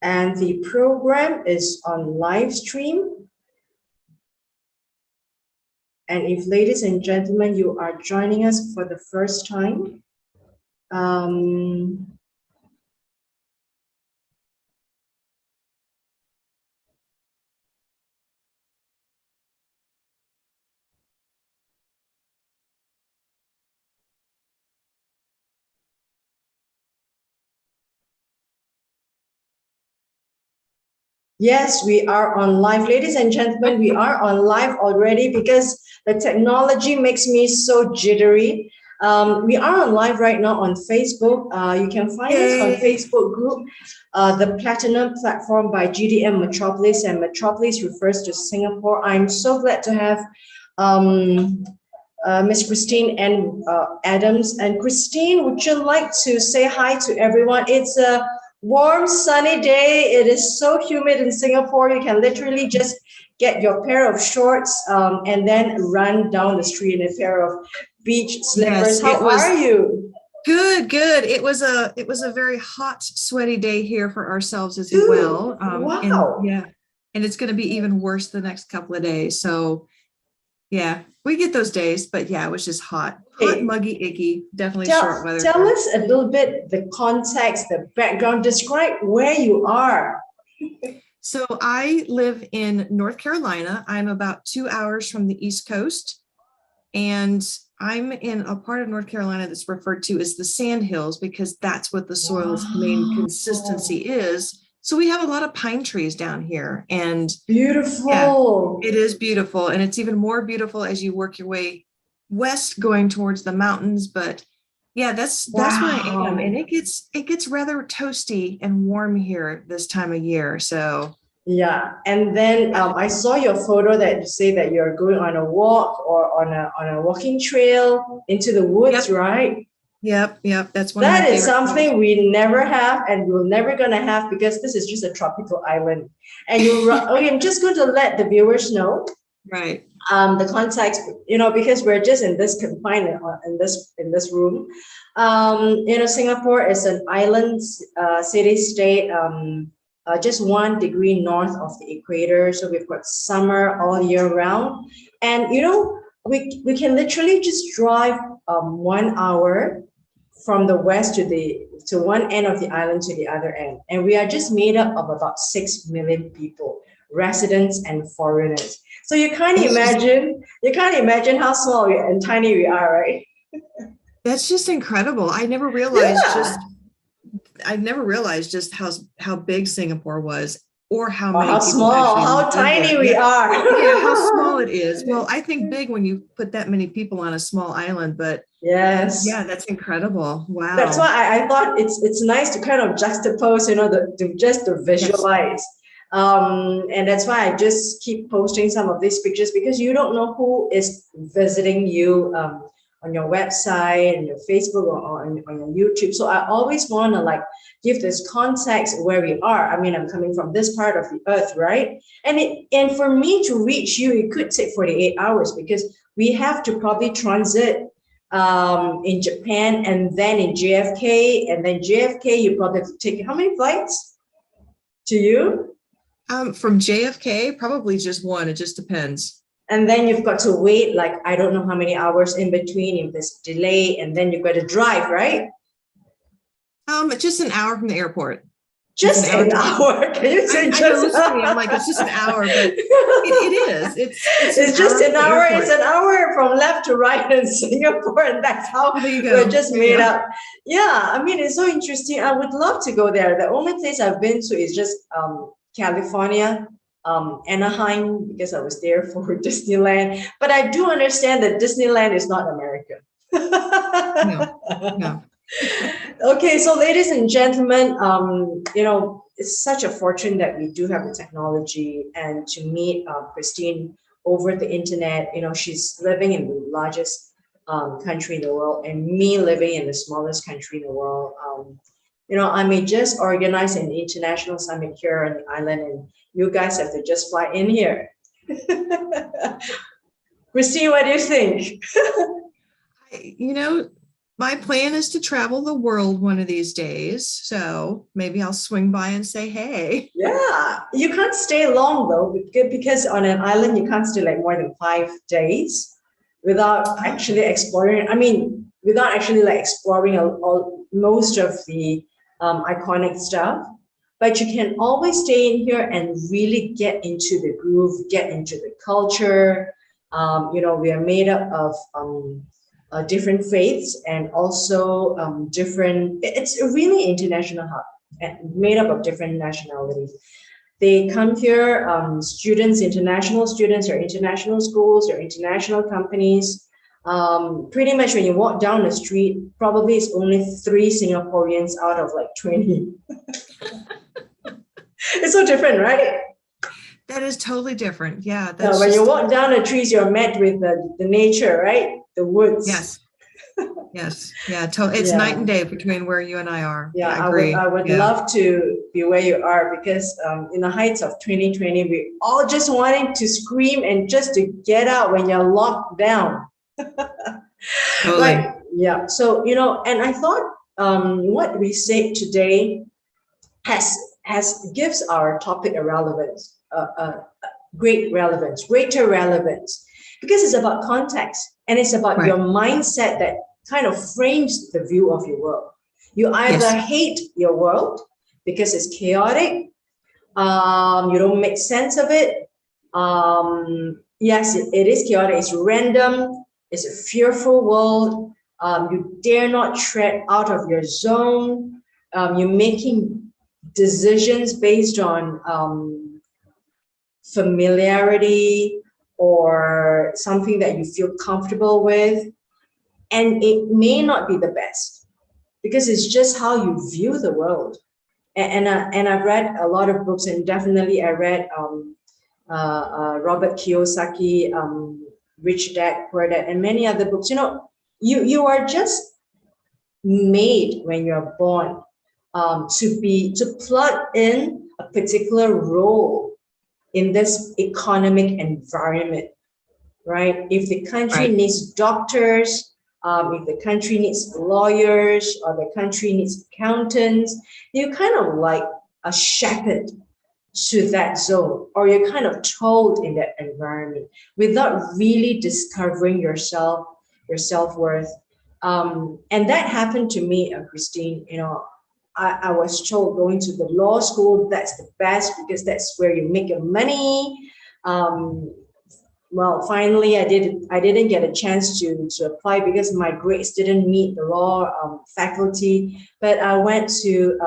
and the program is on live stream. And if, ladies and gentlemen, you are joining us for the first time, yes, we are on live. Ladies and gentlemen, we are on live already because the technology makes me so jittery. We are on live right now on Facebook. You can find us on Facebook group, the Platinum Platform by GDM-Metropolis, and Metropolis refers to Singapore. I'm so glad to have Miss Christine and Adams. And Christine, would you like to say hi to everyone? It's a warm, sunny day. It is so humid in Singapore. You can literally just get your pair of shorts and then run down the street in a pair of beach slippers. Yes, how are you? Good, good. It was a very hot, sweaty day here for ourselves as well. Wow. And it's going to be even worse the next couple of days. So yeah, we get those days, but yeah, it was just hot, muggy, icky, definitely short weather. Tell us a little bit the context, the background, describe where you are. So I live in North Carolina. I'm about 2 hours from the East Coast, and I'm in a part of North Carolina that's referred to as the Sand Hills because that's what the soil's main consistency is. So we have a lot of pine trees down here, and beautiful. Yeah, it is beautiful. And it's even more beautiful as you work your way west going towards the mountains. But yeah, that's where I am. And it gets rather toasty and warm here this time of year. So yeah. And then I saw your photo that you say that you're going on a walk or on a walking trail into the woods, right? Yep. That's one. That is something we never have, and we're never gonna have because this is just a tropical island. And you, okay, I'm just going to let the viewers know, right? The context, because we're just in this confined in this room. Singapore is an island city-state, just 1 degree north of the equator. So we've got summer all year round, and we can literally just drive 1 hour from the west to one end of the island to the other end. And we are just made up of about 6 million people, residents and foreigners. So you can't imagine how small and tiny we are, right? That's just incredible. I never realized just how big Singapore was, or how many how tiny we are. Yeah, how small it is. Well, I think big when you put that many people on a small island, but yes, yeah, that's incredible. Wow. That's why I thought it's nice to kind of juxtapose, just to visualize. Yes. And that's why I just keep posting some of these pictures, because you don't know who is visiting you on your website and your Facebook or on your YouTube. So I always want to give this context where we are. I mean, I'm coming from this part of the earth, right? And for me to reach you, it could take 48 hours because we have to probably transit in Japan and then in JFK, and then JFK, you probably have to take how many flights to you? From JFK, probably just one. It just depends. And then you've got to wait, I don't know how many hours in between if there's delay, and then you've got to drive, right? Just an hour from the airport. Just an hour? Can you say just? I'm like, it's just an hour, but it is. It's just an hour. It's an hour from left to right in Singapore, and that's how we're just made up. Yeah, I mean, it's so interesting. I would love to go there. The only place I've been to is just California, Anaheim, because I was there for Disneyland. But I do understand that Disneyland is not America. No. Okay, so ladies and gentlemen, it's such a fortune that we do have the technology, and to meet Christine over the internet. She's living in the largest country in the world, and me living in the smallest country in the world. I may just organize an international summit here on the island, and you guys have to just fly in here. Christine, what do you think? My plan is to travel the world one of these days. So maybe I'll swing by and say, hey. Yeah, you can't stay long though, because on an island you can't stay like more than 5 days without actually exploring. I mean, without actually like exploring all most of the iconic stuff. But you can always stay in here and really get into the groove, get into the culture. We are made up of different faiths and also different. It's a really international hub and made up of different nationalities. They come here, students, international students, or international schools, or international companies. Pretty much when you walk down the street, probably it's only 3 Singaporeans out of like 20. It's so different, right? That is totally different. Yeah. Now, when you walk down the trees, you're met with the nature, right? The woods. Yes. Yes. Yeah. It's night and day between where you and I are. Yeah, I agree. I would love to be where you are, because in the heights of 2020, we all just wanting to scream and just to get out when you're locked down. Totally. Like, yeah. So, and I thought what we said today gives our topic a relevance, greater relevance, because it's about context and it's about your mindset that kind of frames the view of your world. You either hate your world because it's chaotic, you don't make sense of it. Yes, it is chaotic, it's random, it's a fearful world. You dare not tread out of your zone. You're making decisions based on familiarity or something that you feel comfortable with. And it may not be the best because it's just how you view the world. And I've read a lot of books, and definitely I read Robert Kiyosaki, Rich Dad, Poor Dad, and many other books. You are just made when you're born to plug in a particular role in this economic environment, right? If the country needs doctors, if the country needs lawyers, or the country needs accountants, you're kind of like a shepherd to that zone, or you're kind of told in that environment without really discovering yourself, your self-worth. And that happened to me, Christine. I was told going to the law school, that's the best because that's where you make your money. Well, finally, I didn't get a chance to apply because my grades didn't meet the law faculty. But I went to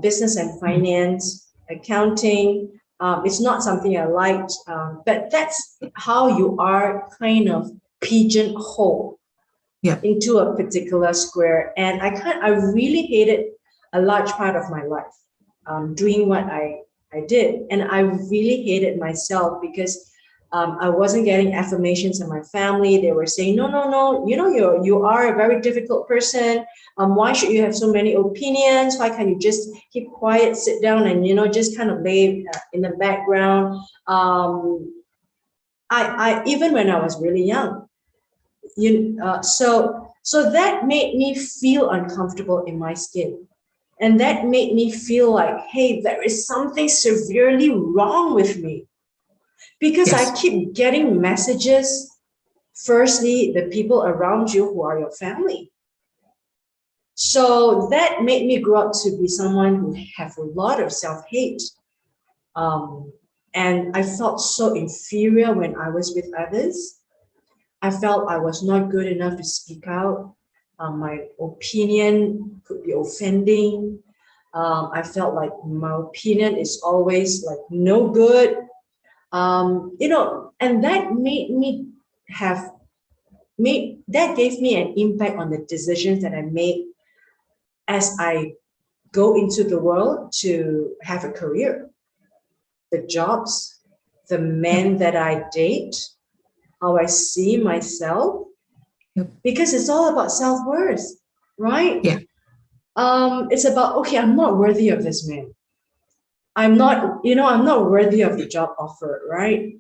business and finance, accounting. It's not something I liked, but that's how you are kind of pigeonholed into a particular square. And I really hated a large part of my life doing what I did. And I really hated myself because I wasn't getting affirmations in my family. They were saying, no, you are a very difficult person. Why should you have so many opinions? Why can't you just keep quiet, sit down, and, just kind of lay in the background? I even when I was really young, so that made me feel uncomfortable in my skin. And that made me feel like, hey, there is something severely wrong with me. Because I keep getting messages, firstly, the people around you who are your family. So that made me grow up to be someone who have a lot of self-hate. And I felt so inferior when I was with others. I felt I was not good enough to speak out. My opinion could be offending. I felt like my opinion is always like no good. And that that gave me an impact on the decisions that I made as I go into the world to have a career, the jobs, the men that I date, how I see myself, because it's all about self-worth, right? Yeah. It's about, okay, I'm not worthy of this man. I'm not worthy of the job offer, right?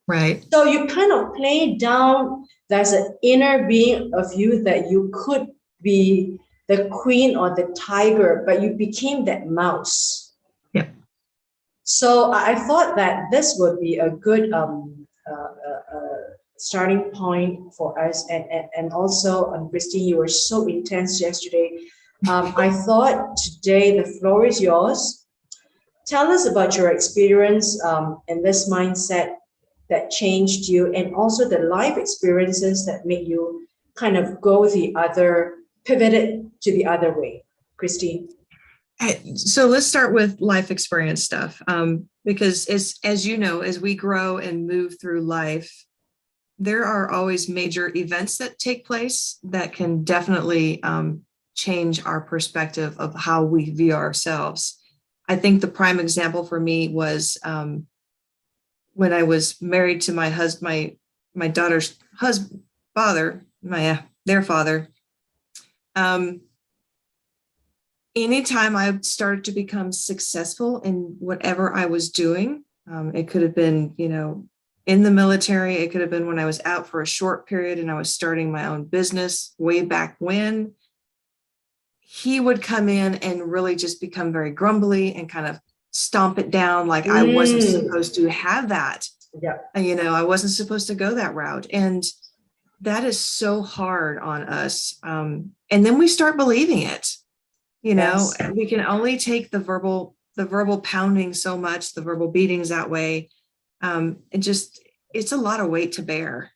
Right. So you kind of play down, there's an inner being of you that you could be the queen or the tiger, but you became that mouse. Yeah. So I thought that this would be a good starting point for us. And also, Christine, you were so intense yesterday. I thought today the floor is yours. Tell us about your experience in this mindset that changed you, and also the life experiences that made you kind of go pivoted to the other way. Christine. So let's start with life experience stuff, because as you know, as we grow and move through life, there are always major events that take place that can definitely change our perspective of how we view ourselves. I think the prime example for me was when I was married to my husband, my daughter's father, their father. Anytime I started to become successful in whatever I was doing, it could have been, in the military, it could have been when I was out for a short period and I was starting my own business way back when, he would come in and really just become very grumbly and kind of stomp it down like I wasn't supposed to have that. Yeah. I wasn't supposed to go that route. And that is so hard on us. And then we start believing it. Yes. We can only take the verbal pounding so much, the verbal beatings that way. It's a lot of weight to bear,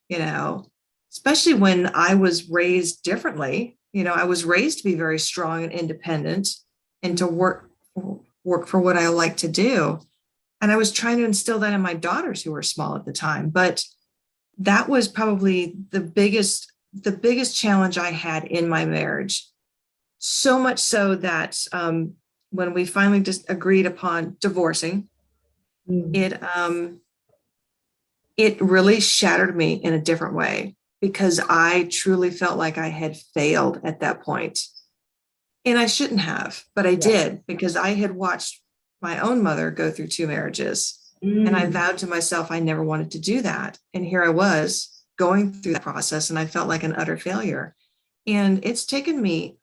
especially when I was raised differently. I was raised to be very strong and independent and to work for what I like to do. And I was trying to instill that in my daughters who were small at the time. But that was probably the biggest challenge I had in my marriage. So much so that when we finally just agreed upon divorcing, it really shattered me in a different way, because I truly felt like I had failed at that point. And I shouldn't have, but I did, because I had watched my own mother go through 2 marriages. And I vowed to myself I never wanted to do that. And here I was going through that process, and I felt like an utter failure. And it's taken me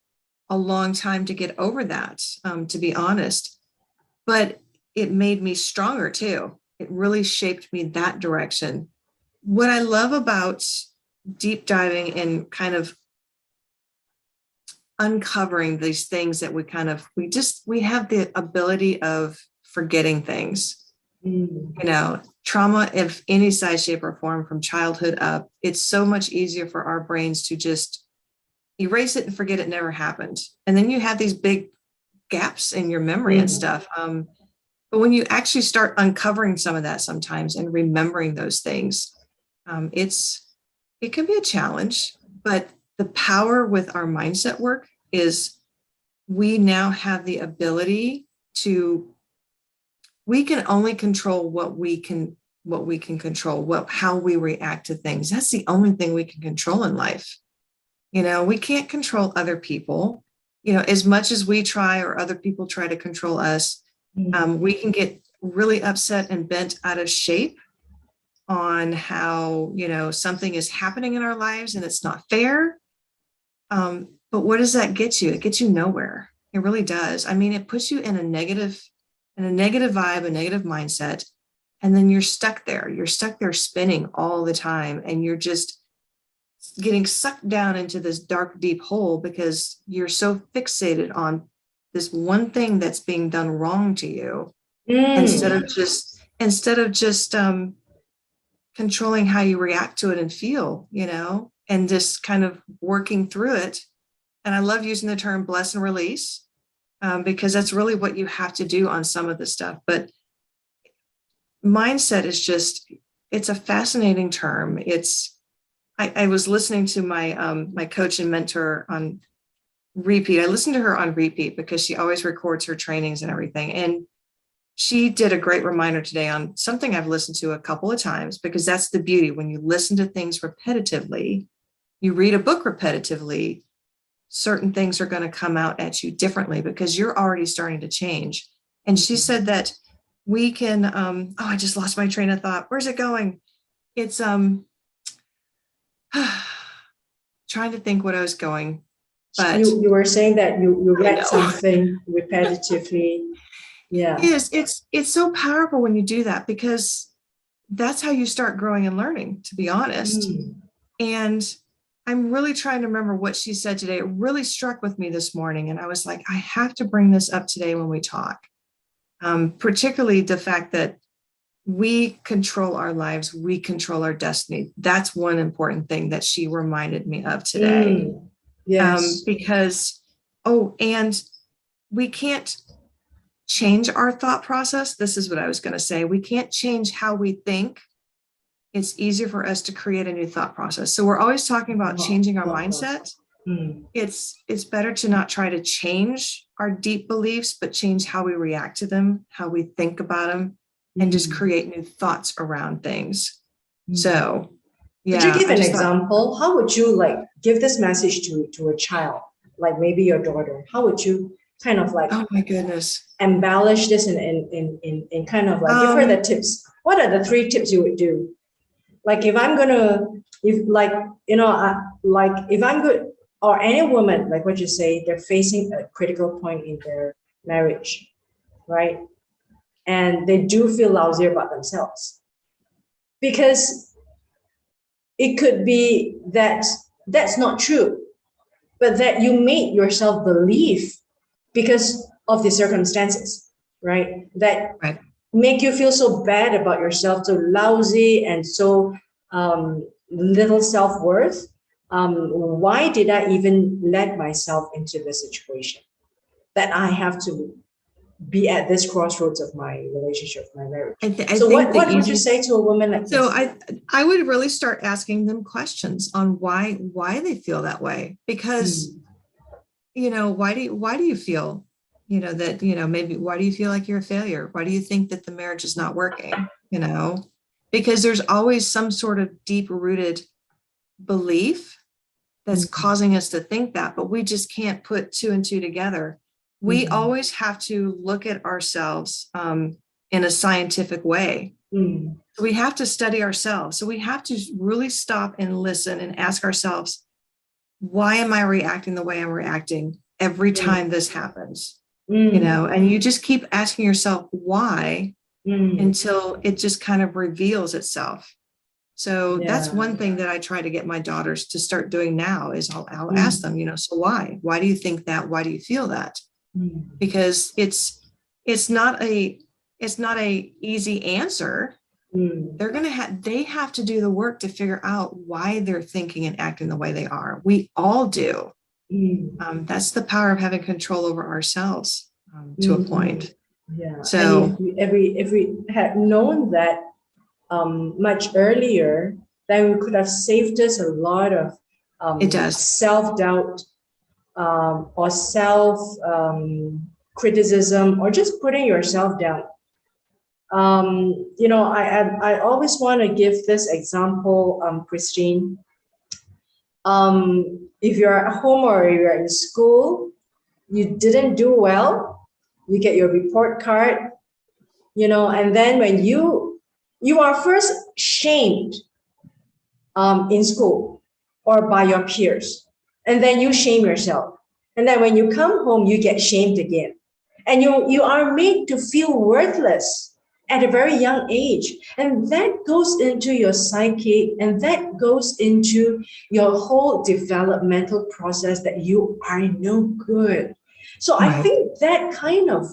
a long time to get over that, to be honest. But it made me stronger too. It really shaped me that direction. What I love about deep diving and kind of uncovering these things that we have the ability of forgetting things. Trauma of any size, shape, or form from childhood up, it's so much easier for our brains to just erase it and forget it never happened. And then you have these big gaps in your memory and stuff. But when you actually start uncovering some of that sometimes and remembering those things, it can be a challenge. But the power with our mindset work is we now have the ability we can only control what we can control, how we react to things. That's the only thing we can control in life. We can't control other people, as much as we try or other people try to control us. We can get really upset and bent out of shape on how, something is happening in our lives and it's not fair. But what does that get you? It gets you nowhere. It really does. I mean, it puts you in a negative vibe, a negative mindset, and then you're stuck there. You're stuck there spinning all the time, and you're just getting sucked down into this dark, deep hole because you're so fixated on this one thing that's being done wrong to you, instead of just controlling how you react to it and feel, and just kind of working through it. And I love using the term bless and release, because that's really what you have to do on some of this stuff. But mindset is it's a fascinating term. I was listening to my coach and mentor on repeat. I listened to her on repeat because she always records her trainings and everything. And she did a great reminder today on something I've listened to a couple of times, because that's the beauty. When you listen to things repetitively, you read a book repetitively, certain things are going to come out at you differently because you're already starting to change. And she said that we can, I just lost my train of thought. Where's it going? It's trying to think what I was going. But you were saying that you I read know. something repetitively. Yeah. It's so powerful when you do that, because that's how you start growing and learning, to be honest. Mm. And I'm really trying to remember what she said today. It really struck with me this morning. And I was like, I have to bring this up today when we talk. Particularly the fact that we control our lives, we control our destiny. That's one important thing that she reminded me of today. Mm. Yes. Because, and we can't change our thought process. This is what I was going to say. We can't change how we think. It's easier for us to create a new thought process. So we're always talking about changing our mindset. Mm. It's better to not try to change our deep beliefs, but change how we react to them, how we think about them, and just create new thoughts around things. So, yeah. Could you give an example? How would you like give this message to a child, like maybe your daughter? How would you kind of like, oh my goodness, embellish this in kind of like give her the tips? What are the 3 tips you would do? Like if I'm gonna, if like, like if I'm good, or any woman, like what you say, they're facing a critical point in their marriage, right? And they do feel lousy about themselves. Because it could be that that's not true, but that you made yourself believe because of the circumstances, right? That make you feel so bad about yourself, so lousy and so little self-worth. Why did I even let myself into this situation? That I have to be at this crossroads of my relationship, my marriage. So what would you say to a woman like this? So I would really start asking them questions on why they feel that way. Because, why do you feel, that, maybe why do you feel like you're a failure? Why do you think that the marriage is not working? Because there's always some sort of deep rooted belief that's causing us to think that, but we just can't put 2 and 2 together. We always have to look at ourselves in a scientific way. So we have to study ourselves. So we have to really stop and listen and ask ourselves, why am I reacting the way I'm reacting every time this happens? And you just keep asking yourself why until it just kind of reveals itself. So that's one thing that I try to get my daughters to start doing now is I'll ask them, so why? Why do you think that? Why do you feel that? Because it's not a easy answer. They have to do the work to figure out why they're thinking and acting the way they are. We all do. That's the power of having control over ourselves to a point. Yeah. So if we had known that much earlier, then we could have saved us a lot of self-doubt or self-criticism or just putting yourself down. I always want to give this example, Christine. If you're at home or you're in school, you didn't do well, you get your report card, and then when you are first shamed in school or by your peers, and then you shame yourself. And then when you come home, you get shamed again. And you are made to feel worthless at a very young age. And that goes into your psyche, and that goes into your whole developmental process that you are no good. So I think that kind of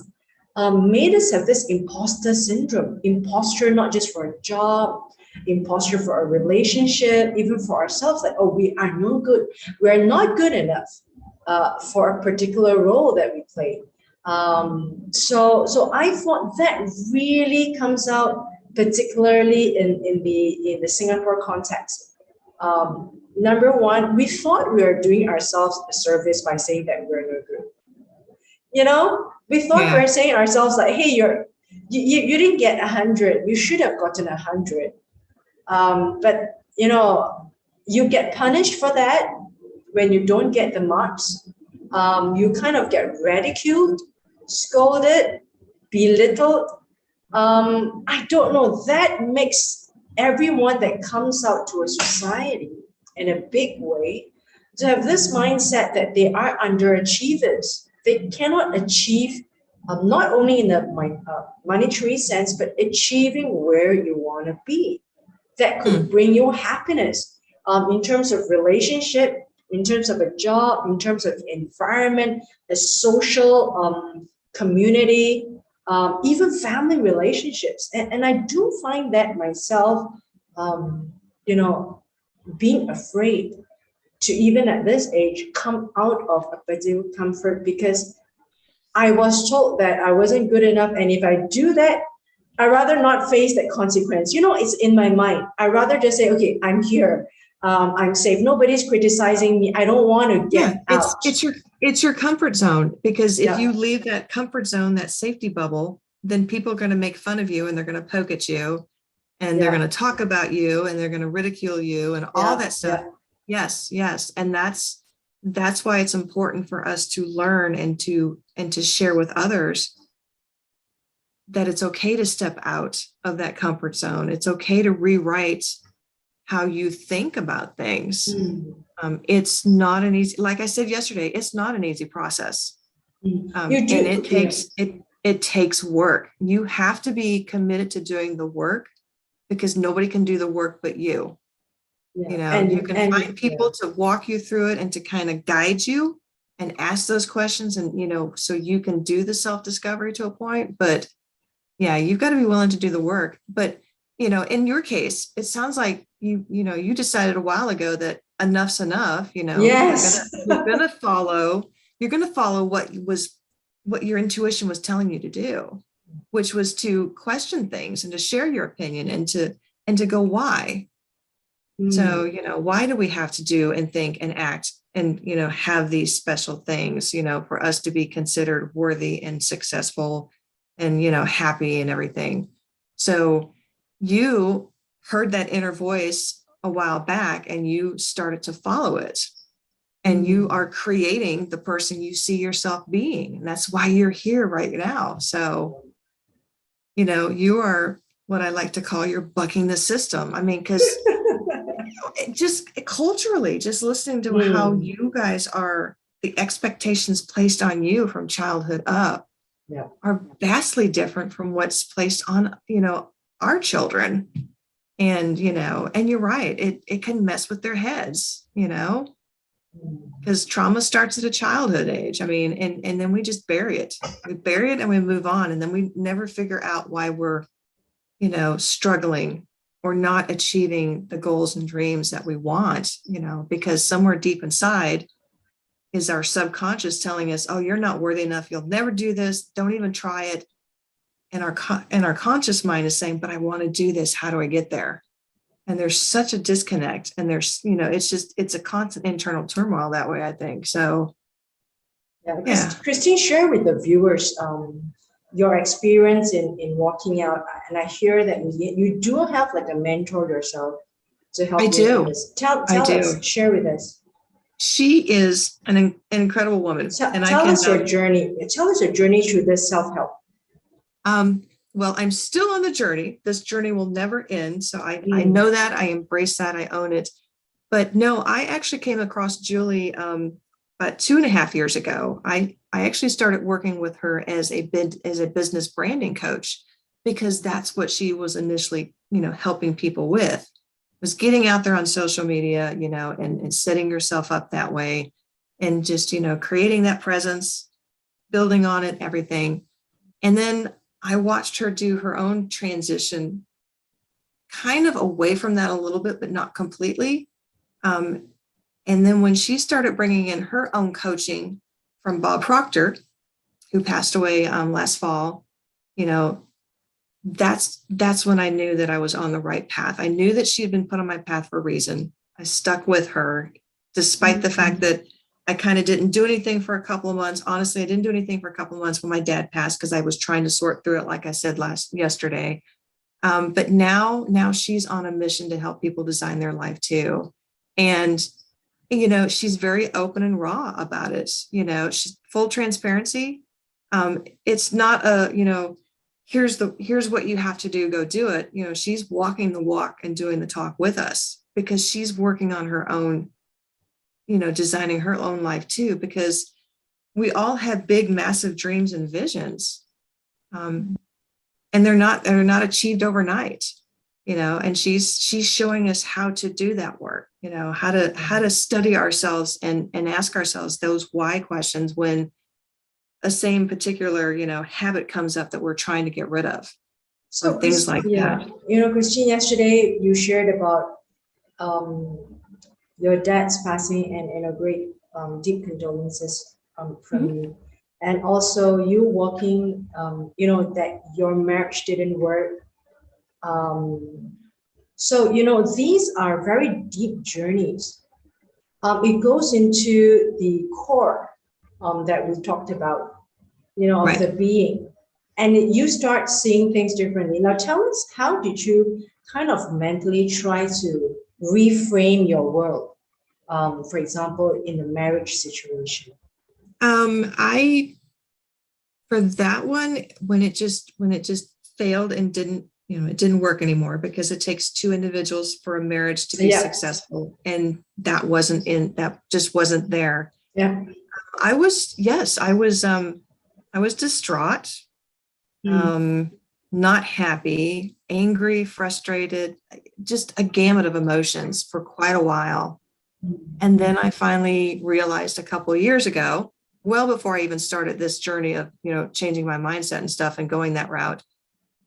made us have this imposter syndrome, imposter not just for a job, imposter for a relationship, even for ourselves, like, oh, we are no good. We're not good enough for a particular role that we play. So I thought that really comes out particularly in the Singapore context. Number one, we thought we were doing ourselves a service by saying that we're no good. We thought we were saying ourselves like, hey, you didn't get 100. You should have gotten 100. But you get punished for that when you don't get the marks. You kind of get ridiculed, scolded, belittled. I don't know. That makes everyone that comes out to a society in a big way to have this mindset that they are underachievers. They cannot achieve not only in the monetary sense, but achieving where you want to be. That could bring you happiness in terms of relationship, in terms of a job, in terms of environment, a social community, even family relationships. And I do find that myself, you know, being afraid to even at this age come out of a particular comfort because I was told that I wasn't good enough. And if I do that, I rather not face that consequence. You know, it's in my mind. I rather just say, okay, I'm here. I'm safe. Nobody's criticizing me. I don't want to Yeah, get out. it's your comfort zone, because if Yeah. you leave that comfort zone, that safety bubble, then people are going to make fun of you and they're going to poke at you and they're Yeah. going to talk about you and they're going to ridicule you and all Yeah. that stuff. Yeah. Yes, yes. And that's why it's important for us to learn and to share with others that it's okay to step out of that comfort zone. It's okay to rewrite how you think about things. It's not an easy, like I said yesterday, it's not an easy process. You do. And it takes work. You have to be committed to doing the work because nobody can do the work but you. Yeah. You know, And you can find people to walk you through it and to kind of guide you and ask those questions, and you know, so you can do the self-discovery to a point. But yeah, you've got to be willing to do the work. But you know, in your case, it sounds like you decided a while ago that enough's enough. You know, yes. you're gonna follow what your intuition was telling you to do, which was to question things and to share your opinion and to go why. So, you know, why do we have to do and think and act and, you know, have these special things, you know, for us to be considered worthy and successful and, you know, happy and everything. So you heard that inner voice a while back and you started to follow it. And you are creating the person you see yourself being. And that's why you're here right now. So, you know, you are what I like to call you're bucking the system. I mean, because just culturally, just listening to how you guys are, the expectations placed on you from childhood up are vastly different from what's placed on, you know, our children. And, you know, and you're right, it can mess with their heads, you know, because trauma starts at a childhood age. I mean, and then we just bury it. We bury it and we move on. And then we never figure out why we're, you know, struggling or not achieving the goals and dreams that we want, you know, because somewhere deep inside is our subconscious telling us, oh, you're not worthy enough. You'll never do this. Don't even try it. And our conscious mind is saying, but I want to do this. How do I get there? And there's such a disconnect. And there's, you know, it's a constant internal turmoil that way, I think. So, yeah. Christine, share with the viewers your experience in walking out. And I hear that you do have like a mentor yourself to help you with this. Tell us, share with us. She is an incredible woman. Tell us your journey. Tell us your journey through this self-help. Well, I'm still on the journey. This journey will never end. So I know that, I embrace that, I own it. But no, I actually came across Julie about 2.5 years ago. I actually started working with her as a business branding coach, because that's what she was initially, you know, helping people with, was getting out there on social media, you know, and setting yourself up that way and just, you know, creating that presence, building on it, everything. And then I watched her do her own transition kind of away from that a little bit, but not completely. And then when she started bringing in her own coaching from Bob Proctor, who passed away last fall, you know, that's when I knew that I was on the right path. I knew that she had been put on my path for a reason. I stuck with her, despite the fact that I kind of didn't do anything for a couple of months. Honestly, I didn't do anything for a couple of months when my dad passed, because I was trying to sort through it, like I said yesterday. But now she's on a mission to help people design their life too. And, you know, she's very open and raw about it. You know, she's full transparency. It's not a, you know, here's what you have to do, go do it. You know, she's walking the walk and doing the talk with us, because she's working on her own designing her own life too, because we all have big, massive dreams and visions. And they're not achieved overnight, and she's showing us how to do that work, how to study ourselves and ask ourselves those why questions when a same particular, habit comes up that we're trying to get rid of. So things like that. Christine, yesterday you shared about your dad's passing and great deep condolences from you. And also you walking, that your marriage didn't work. So, these are very deep journeys. It goes into the core that we talked about, of Right. the being. And you start seeing things differently. Now tell us, how did you kind of mentally try to reframe your world? For example, in the marriage situation. I for that one, when it just failed and didn't, it didn't work anymore, because it takes two individuals for a marriage to be successful, and that just wasn't there. Yeah. I was distraught, not happy, angry, frustrated, just a gamut of emotions for quite a while. And then I finally realized a couple of years ago, well before I even started this journey of, changing my mindset and stuff and going that route,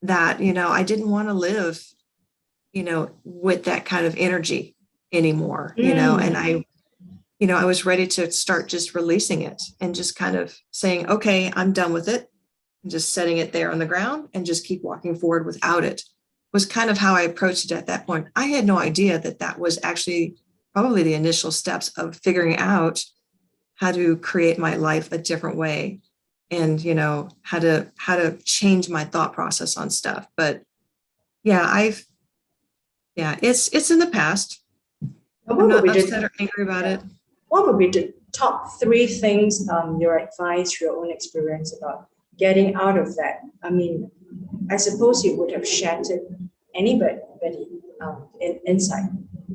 that, I didn't want to live, with that kind of energy anymore, and I was ready to start just releasing it and just kind of saying, okay, I'm done with it, and just setting it there on the ground and just keep walking forward without it, was kind of how I approached it at that point. I had no idea that was actually probably the initial steps of figuring out how to create my life a different way, and how to change my thought process on stuff. But it's in the past. I'm not upset or angry about it. What would be the top three things, your advice, your own experience about getting out of that? I mean, I suppose it would have shattered anybody inside.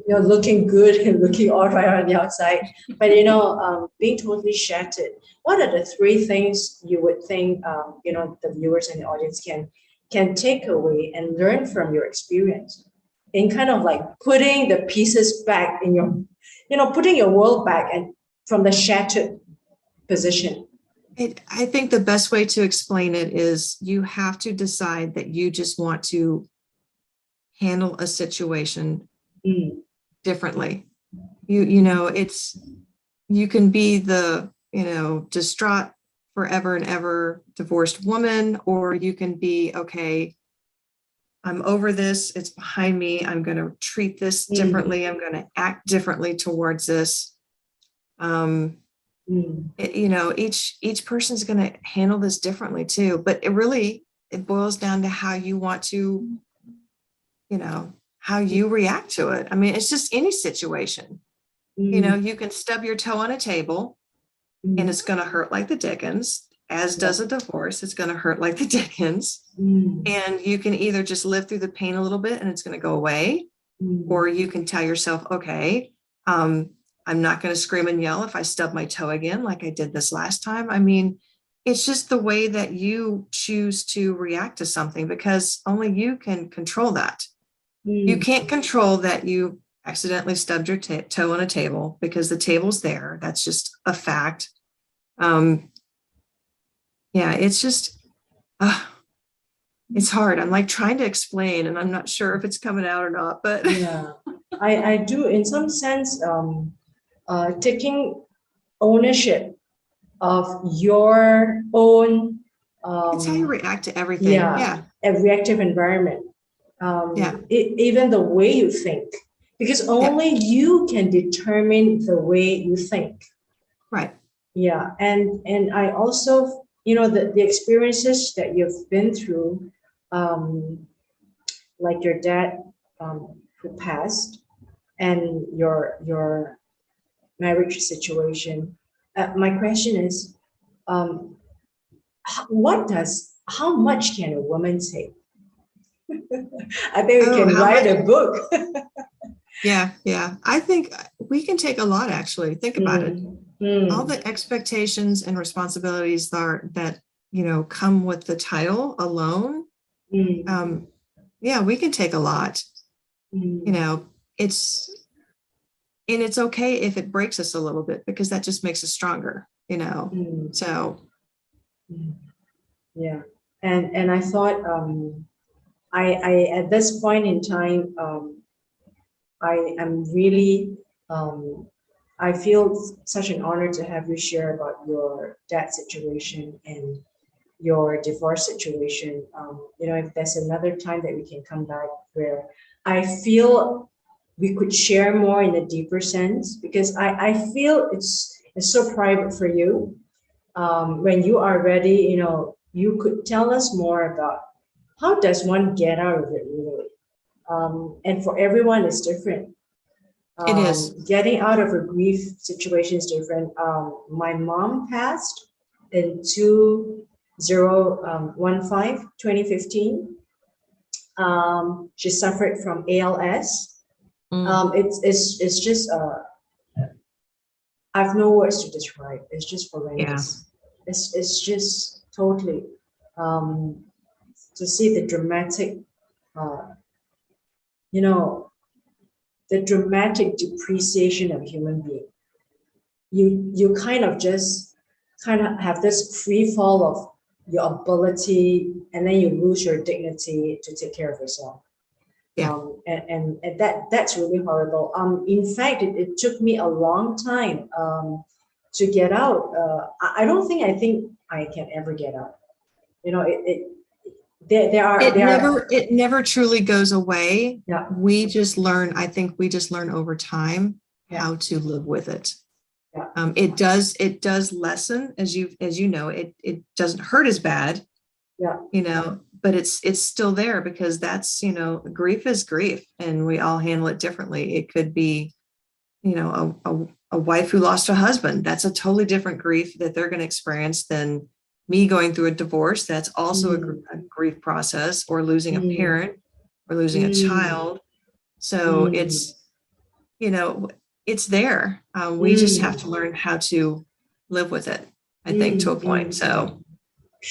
Looking good and looking all right on the outside, but being totally shattered. What are the three things you would think the viewers and the audience can take away and learn from your experience, in kind of like putting the pieces back in your, putting your world back and from the shattered position? I think the best way to explain it is you have to decide that you just want to handle a situation differently. You can be the, distraught forever and ever divorced woman, or you can be, okay, I'm over this, it's behind me, I'm going to treat this differently, I'm going to act differently towards this. Each person's going to handle this differently too, but it boils down to how you want to, how you react to it. I mean, it's just any situation. You can stub your toe on a table and it's going to hurt like the dickens, as does a divorce. It's going to hurt like the dickens. And you can either just live through the pain a little bit and it's going to go away, or you can tell yourself, okay, I'm not going to scream and yell if I stub my toe again, like I did this last time. I mean, it's just the way that you choose to react to something, because only you can control that. You can't control that you accidentally stubbed your toe on a table, because the table's there. That's just a fact. It's just, it's hard. I'm like trying to explain, and I'm not sure if it's coming out or not, but yeah, I do, in some sense, taking ownership of your own. It's how you react to everything. A reactive environment. Even the way you think, because only you can determine the way you think. Right. Yeah, and I also, the experiences that you've been through, like your dad who passed, and your marriage situation. My question is, how much can a woman take? I think we can write a book. Yeah. I think we can take a lot, actually. Think about it. All Mm, the expectations and responsibilities that, come with the title alone. mm, Yeah, we can take a lot, you mm, know, it's, and it's okay if it breaks us a little bit because that just makes us stronger. mm, So mm. Yeah. And I thought I at this point in time I am really I feel such an honor to have you share about your dad situation and your divorce situation. If there's another time that we can come back where I feel we could share more in a deeper sense, because I feel it's so private for you. When you are ready, you could tell us more about how does one get out of it really. And for everyone, it's different. it is. Getting out of a grief situation is different. My mom passed in 2015. She suffered from ALS. Mm, It's just I have no words to describe. It's just yeah. horrendous. It's just totally um, to see the dramatic, uh, you know, the dramatic depreciation of human being. You kind of have this free fall of your ability, and then you lose your dignity to take care of yourself. Yeah. And that's really horrible. In fact, it took me a long time to get out. I think I can ever get out. It never truly goes away. Yeah, I think we just learn over time yeah, how to live with it. yeah, It does lessen, as you know, it doesn't hurt as bad, yeah. but it's still there because grief is grief and we all handle it differently. It could be, a wife who lost a husband. That's a totally different grief that they're going to experience than me going through a divorce. That's also Mm, a grief process, or losing a mm, parent or losing a mm, child. So mm, you know, it's there. We just have to mm, learn how to live with it, I think, to a point. mm. So,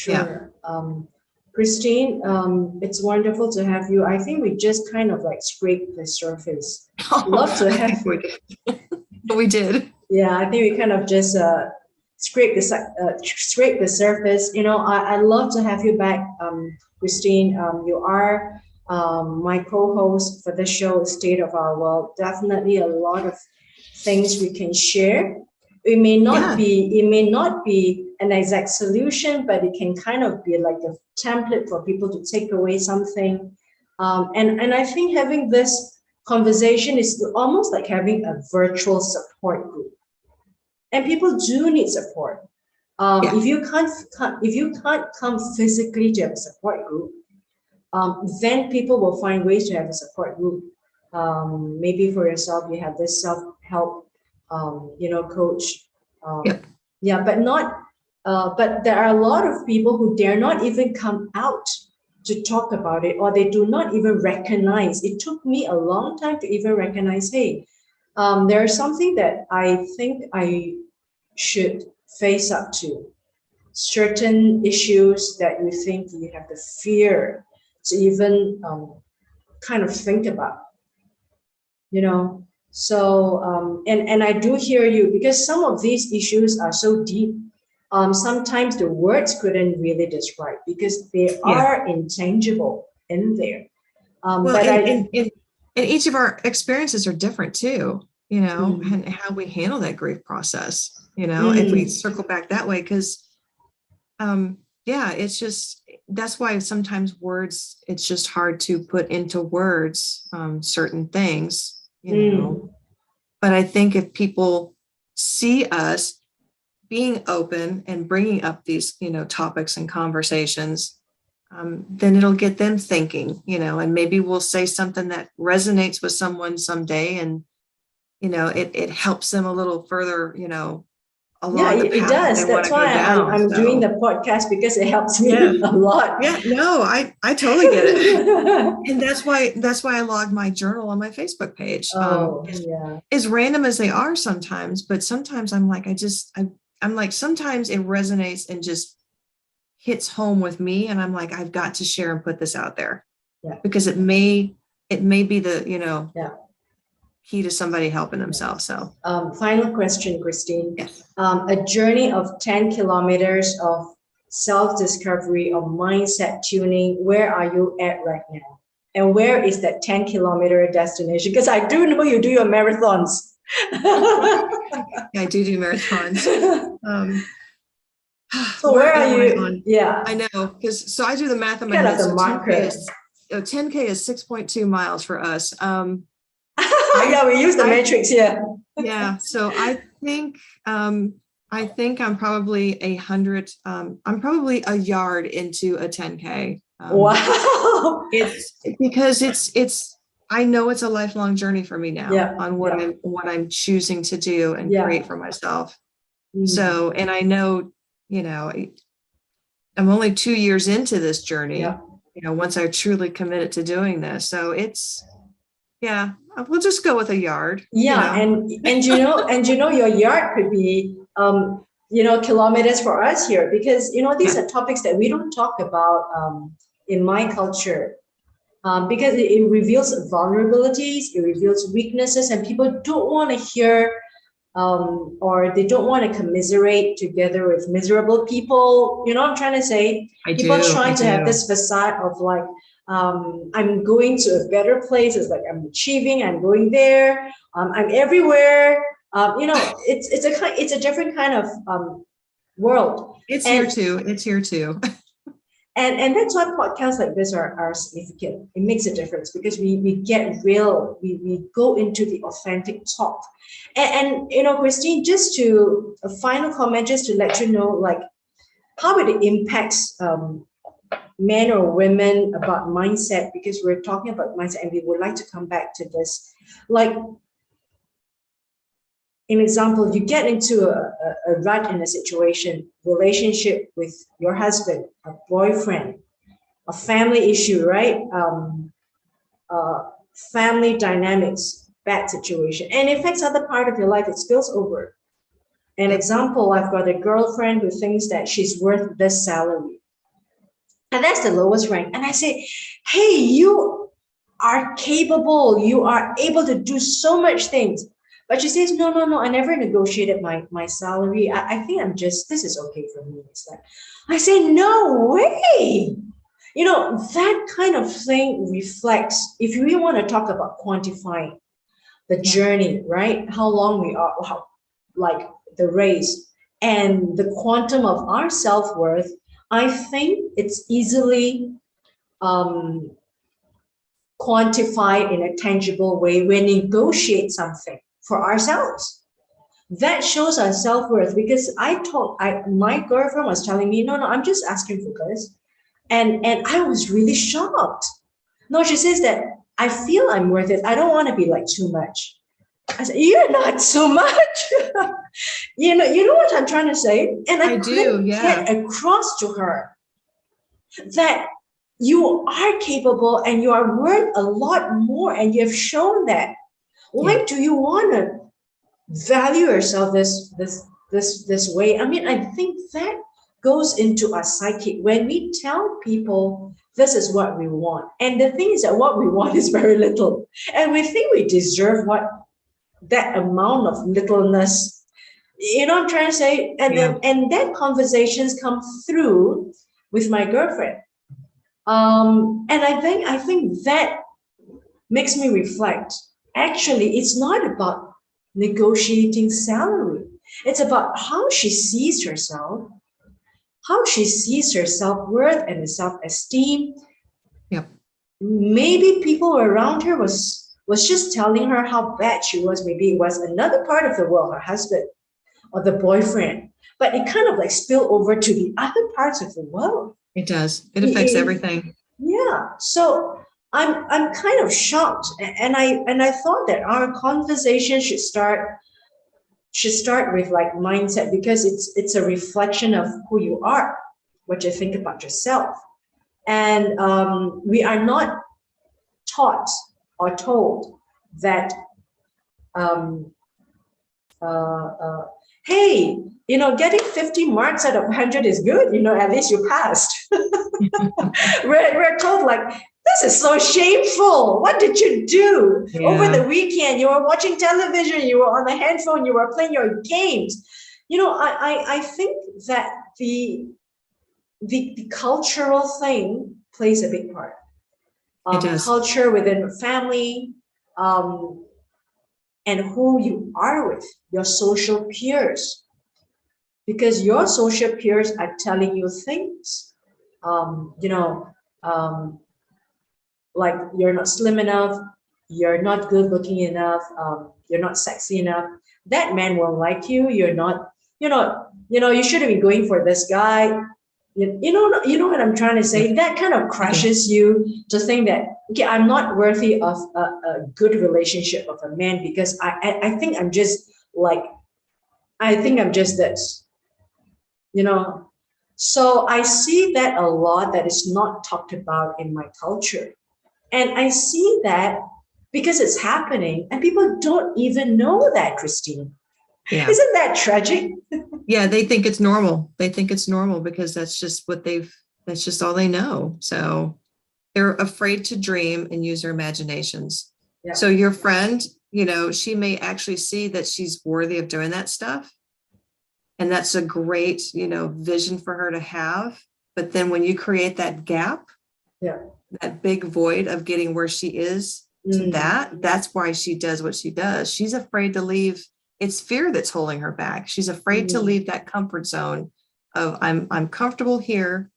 yeah. Sure. Christine, it's wonderful to have you. I think we just kind of like scraped the surface. Love to I have, think we did. yeah, I think we kind of just scrape the surface. I love to have you back, Christine. You are my co-host for the show, State of Our World. Definitely a lot of things we can share. Yeah. It may not be an exact solution, but it can kind of be like a template for people to take away something. And I think having this conversation is almost like having a virtual support group, and people do need support. Yeah. If you can't come physically to have a support group, then people will find ways to have a support group. Maybe for yourself, you have this self-help, coach. Yep. Yeah, but not. But there are a lot of people who dare not even come out to talk about it, or they do not even recognize. It took me a long time to even recognize. Hey, there's something that I think I should face up to, certain issues that you think you have the fear to even kind of think about, so and I do hear you, because some of these issues are so deep. Sometimes the words couldn't really describe because they Yeah. are intangible in there. Well, But and each of our experiences are different too, mm, and how we handle that grief process, if we mm, circle back that way, because yeah, it's just, that's why sometimes it's just hard to put into words, certain things. mm, But I think if people see us being open and bringing up these, topics and conversations, then it'll get them thinking, and maybe we'll say something that resonates with someone someday, and it helps them a little further, along the it path that does. they want That's to go why down. I'm doing So, the podcast, because it helps me yeah. a lot. Yeah, no, I totally get it. And that's why I log my journal on my Facebook page. Oh, yeah. As random as they are sometimes, but sometimes I'm like, I'm like, sometimes it resonates and just hits home with me. And I'm like, I've got to share and put this out there. Yeah. Because it may be the, Yeah. key to somebody helping themselves. So Final question, Christine. yes. A journey of 10 kilometers of self-discovery, of mindset tuning. Where are you at right now? And where is that 10-kilometer destination? Because I do know you do your marathons. Yeah, I do marathons. So where are you? On? Yeah. I know, because so I do the math in my Kind head. of the So marker. 10K is 6.2 miles for us. Yeah, we use the matrix here. Yeah, so I think I'm probably I'm probably a yard into a 10K. Wow. It's because it's I know it's a lifelong journey for me now. Yeah, On what I'm choosing to do and Yeah. create for myself. Mm. So, and I know, I'm only 2 years into this journey. Yeah. Once I truly committed to doing this. So we'll just go with a yard. Yeah, and your yard could be kilometers for us here, because these are topics that we don't talk about in my culture, because it reveals vulnerabilities, it reveals weaknesses, and people don't want to hear or they don't want to commiserate together with miserable people. You know what I'm trying to say? People trying to have this facade of like, I'm going to a better place. It's like I'm achieving, I'm going there, I'm everywhere. It's a different kind of world. It's here too. And that's why podcasts like this are significant. It makes a difference because we get real, we go into the authentic talk. And Christine, just to a final comment, just to let you know, like how it impacts men or women about mindset, because we're talking about mindset and we would like to come back to this. Like, an example, you get into a rut in a situation, relationship with your husband, a boyfriend, a family issue, right? Family dynamics, bad situation, and it affects other part of your life. It spills over. An example, I've got a girlfriend who thinks that she's worth this salary, and that's the lowest rank. And I say, hey, you are capable. You are able to do so much things. But she says, no, I never negotiated my salary. I think this is okay for me. It's like, I say, no way. That kind of thing reflects, if we want to talk about quantifying the journey, right? How long we are, like the race and the quantum of our self-worth, I think it's easily quantified in a tangible way when we negotiate something for ourselves. That shows our self-worth, because my girlfriend was telling me, no, I'm just asking for this. And I was really shocked. No, she says that I feel I'm worth it. I don't want to be like too much. I said, you're not too much. you know what I'm trying to say? And I couldn't get across to her that you are capable and you are worth a lot more, and you have shown that. Why do you want to value yourself this way? I mean, I think that goes into our psyche when we tell people this is what we want. And the thing is that what we want is very little. And we think we deserve that amount of littleness. You know what I'm trying to say? And then conversations come through with my girlfriend. And I think that makes me reflect. Actually, it's not about negotiating salary. It's about how she sees herself, how she sees her self-worth and her self-esteem. Yep. Maybe people around her was just telling her how bad she was. Maybe it was another part of the world, her husband or the boyfriend. But it kind of like spilled over to the other parts of the world. It does. It affects everything. Yeah. So I'm kind of shocked, and I thought that our conversation should start should start with like mindset, because it's a reflection of who you are, what you think about yourself. And we are not taught or told that um, hey, getting 50 marks out of 100 is good. At least you passed. we're told like, this is so shameful. What did you do over the weekend? You were watching television, you were on the handphone, you were playing your games. I think that the cultural thing plays a big part. It does. Culture within the family, and who you are with, your social peers. Because your social peers are telling you things. Like you're not slim enough, you're not good looking enough, you're not sexy enough. That man won't like you. You shouldn't be going for this guy. You know what I'm trying to say? That kind of crushes you to think that, okay, I'm not worthy of a good relationship of a man, because I think I'm just this, So I see that a lot that is not talked about in my culture. And I see that because it's happening and people don't even know that, Christine. Yeah. Isn't that tragic? Yeah, they think it's normal. They think it's normal because that's just that's just all they know. So they're afraid to dream and use their imaginations. Yeah. So your friend, she may actually see that she's worthy of doing that stuff. And that's a great, vision for her to have. But then when you create that gap, that big void of getting where she is to that's why she does what she does. She's afraid to leave. It's fear that's holding her back. She's afraid to leave that comfort zone of I'm comfortable here.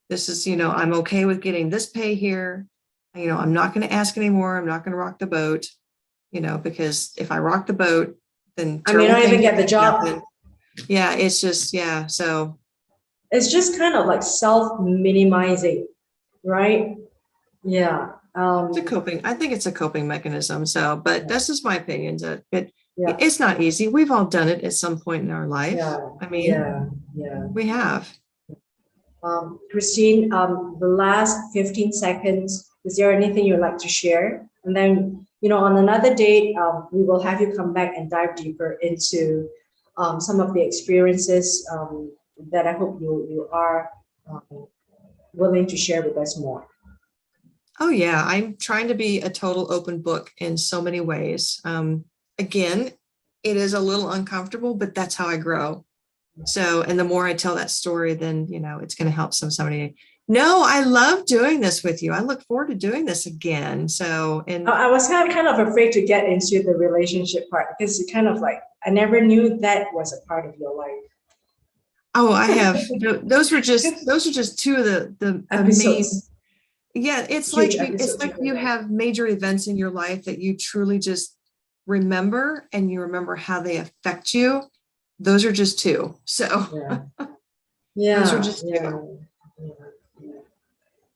This is, I'm okay with getting this pay here. I'm not going to ask anymore. I'm not going to rock the boat, because if I rock the boat, then I may not even get the job. Happen. Yeah, it's just, so. It's just kind of like self-minimizing, right? Yeah. I think it's a coping mechanism. So, but that's just my opinion. That it's not easy. We've all done it at some point in our life. I mean, we have. Christine, the last 15 seconds, is there anything you'd like to share? And then, on another date, we will have you come back and dive deeper into some of the experiences that I hope you are willing to share with us more. Oh, yeah. I'm trying to be a total open book in so many ways. Again, it is a little uncomfortable, but that's how I grow. So, and the more I tell that story, then, it's going to help somebody. No, I love doing this with you. I look forward to doing this again. So, and I was kind of afraid to get into the relationship part, because it kind of like, I never knew that was a part of your life. Oh, I have. Those are just two of the episodes. Main. Yeah, it's like you have major events in your life that you truly just remember, and you remember how they affect you. Those are just two. So those are just two.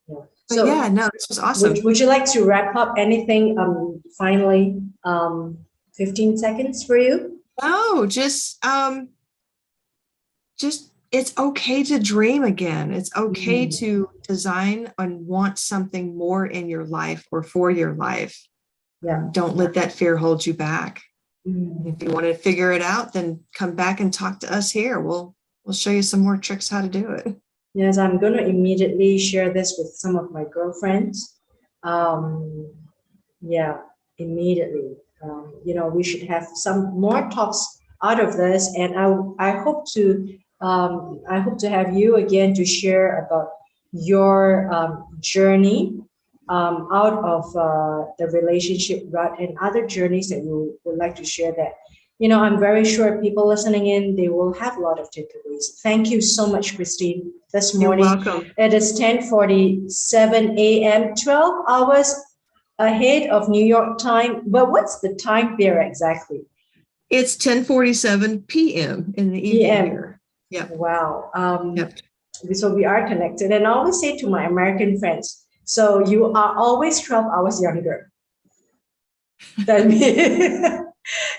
But so no, this was awesome. Would you like to wrap up anything? Finally, 15 seconds for you. No, just it's okay to dream again. It's okay to design and want something more in your life or for your life. Yeah. Don't let that fear hold you back. If you want to figure it out, then come back and talk to us here. We'll show you some more tricks how to do it. Yes, I'm going to immediately share this with some of my girlfriends. Immediately. We should have some more talks out of this, and I hope to have you again to share about your journey out of the relationship rut, and other journeys that you would like to share that, I'm very sure people listening in, they will have a lot of takeaways. Thank you so much, Christine. This morning, you're welcome. It is 10:47 a.m., 12 hours ahead of New York time. But what's the time there exactly? It's 10:47 p.m. in the evening here. Yeah. Wow. So we are connected. And I always say to my American friends, so you are always 12 hours younger than me.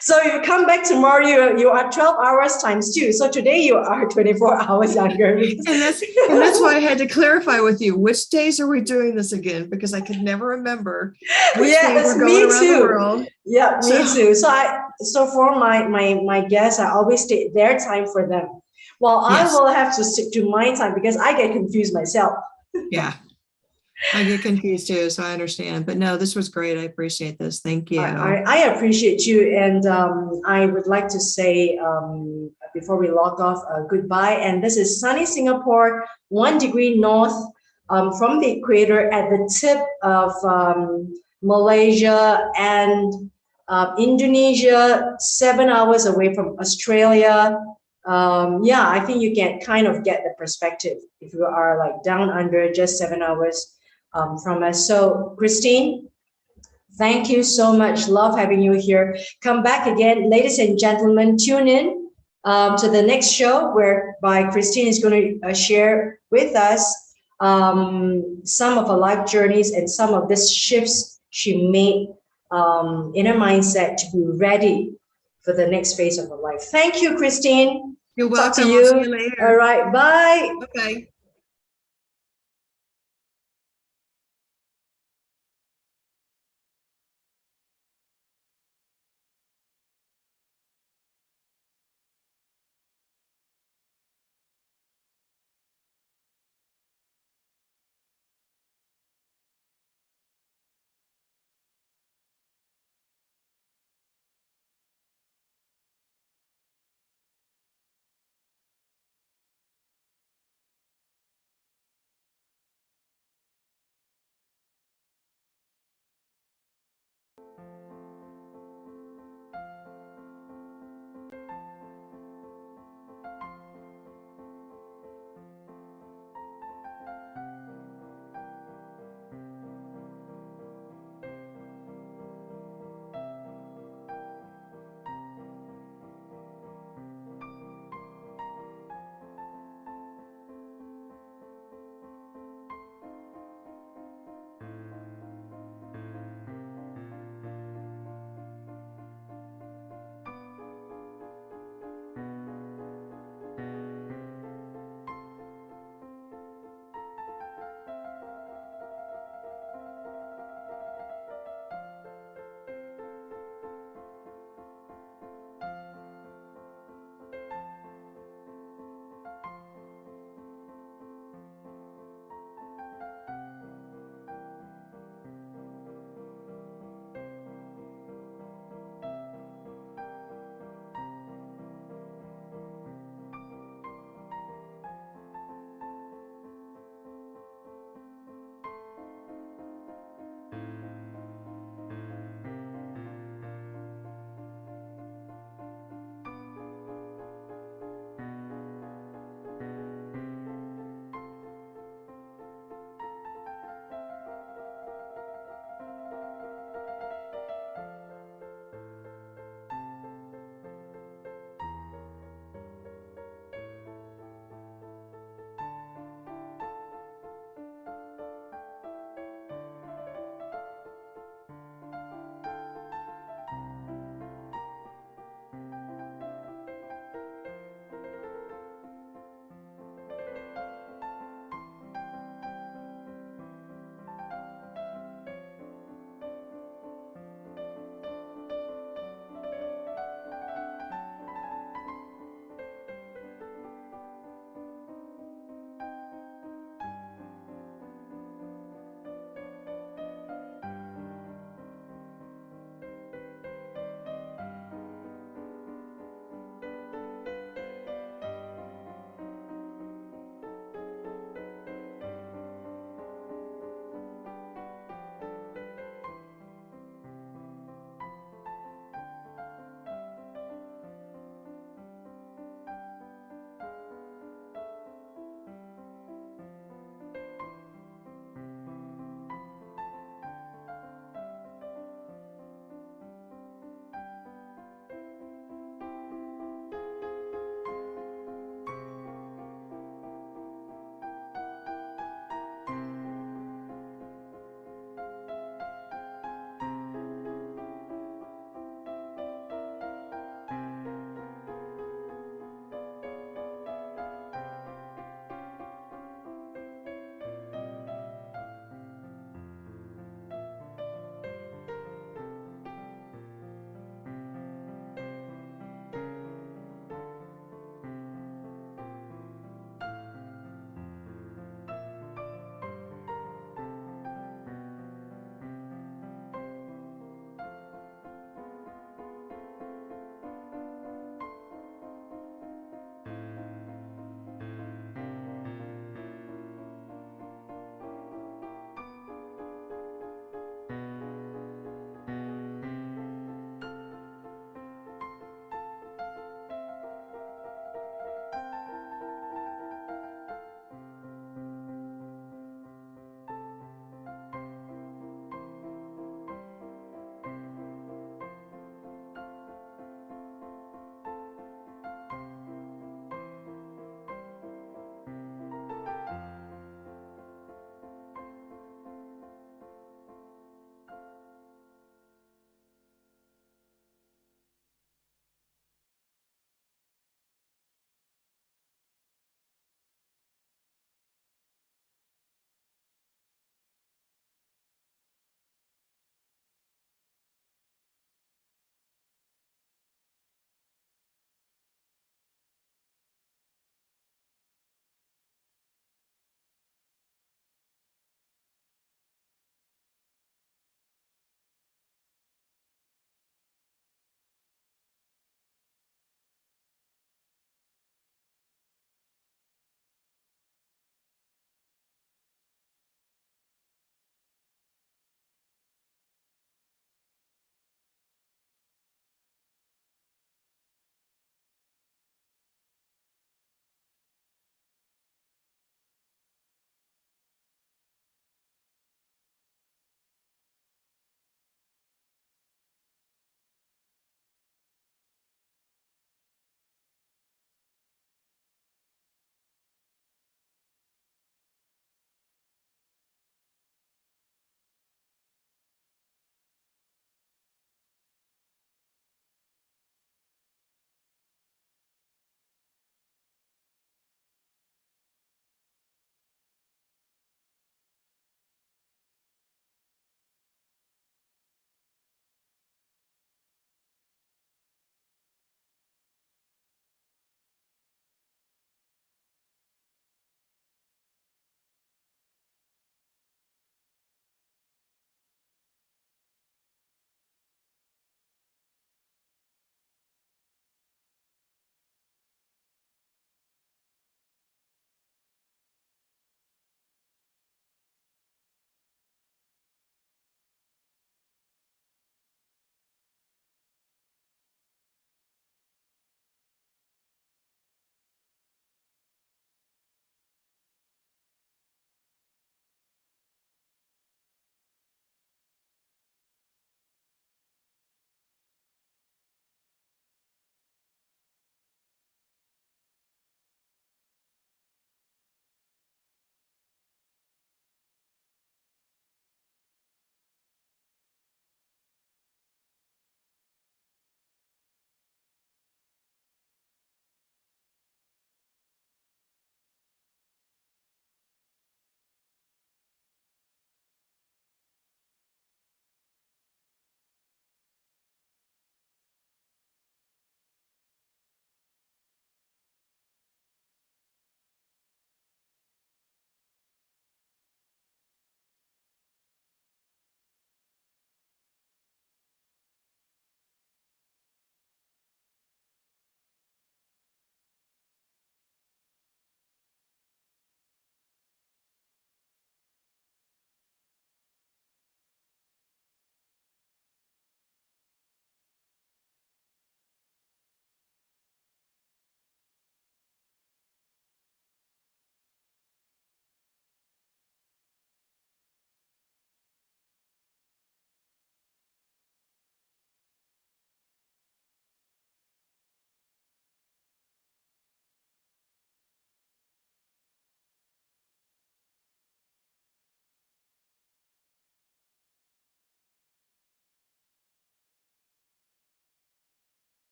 So you come back tomorrow, you are 12 hours times 2. So today you are 24 hours younger. And that's why I had to clarify with you, which days are we doing this again? Because I could never remember which days we're going around the world. Yeah, me too. So for my guests, I always state their time for them. Well, Yes. I will have to stick to my time because I get confused myself. Yeah. I get confused too, so I understand. But no, this was great. I appreciate this. Thank you. I appreciate you. And I would like to say, before we log off, goodbye. And this is sunny Singapore, 1 degree north from the equator at the tip of Malaysia and Indonesia, 7 hours away from Australia. Yeah, I think you can kind of get the perspective if you are like down under just 7 hours from us. So Christine, thank you so much. Love having you here. Come back again. Ladies and gentlemen, tune in to the next show whereby Christine is going to share with us some of her life journeys and some of these shifts she made in her mindset to be ready for the next phase of her life. Thank you, Christine. You're welcome. Talk to you. I'll see you later. All right. Bye. Okay.